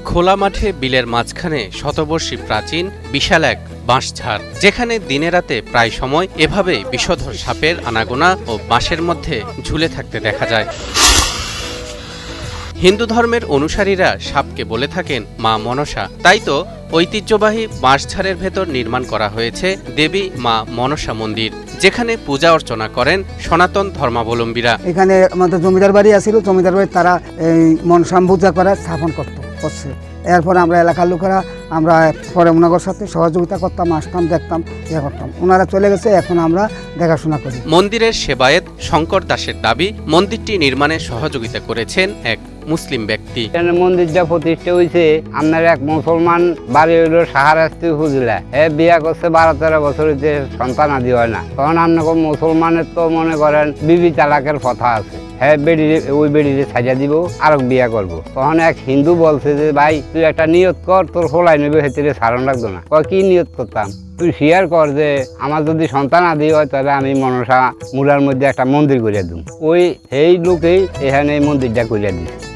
খোলা মাঠে বিলের মাঝখানে শতবর্ষী প্রাচীন বিশাল এক বাঁশঝাড়, যেখানে দিনে রাতে প্রায় সময় এভাবেই বিষধর সাপের আনাগোনা ও বাঁশের মধ্যে ঝুলে থাকতে দেখা যায়। হিন্দু ধর্মের অনুসারীরা সাপকে বলে থাকেন মা মনসা, তাই তো ঐতিহ্যবাহী বাঁশঝাড়ের ভেতর নির্মাণ করা হয়েছে দেবী মা মনসা মন্দির, যেখানে পূজা অর্চনা করেন সনাতন ধর্মাবলম্বীরা। এখানে আমাদের জমিদার বাড়ি আছিল, জমিদার বাড়ি তারা এই মনসা পূজা করে স্থাপন করছে। এরপর আমরা এলাকার লোকেরা আমরা পরে ওনাদের সাথে সহযোগিতা করতাম, আসতাম, দেখতাম, ইয়ে করতাম। ওনারা চলে গেছে, এখন আমরা দেখাশোনা করি। মন্দিরের সেবায়েত শঙ্কর দাসের দাবি, মন্দিরটি নির্মাণে সহযোগিতা করেছেন এক মুসলিম ব্যক্তি। মন্দিরটা প্রতিষ্ঠা হয়েছে আপনার এক মুসলমান বাড়ি হইল সাহারাস্তি হুজলা, বিয়া করছে 12-13 বছর হইতে সন্তান আদি হয় না। তখন আপনাকে মুসলমানের তো মনে করেন বিবি তালাকের কথা আছে, ওই বেড়িরে সাজা দিব আর বিয়া করবো। তখন এক হিন্দু বলছে যে ভাই তুই একটা নিয়ত কর, তোর হোলাই নেবে হেতিরে সারণ লাগতো না। কি নিয়ত করতাম? তুই শেয়ার কর যে আমার যদি সন্তান আদি হয় তাহলে আমি মনসা মুড়ার মধ্যে একটা মন্দির করিয়া দিই। ওই সেই লোকেই এখানে এই মন্দিরটা করিয়া দিই।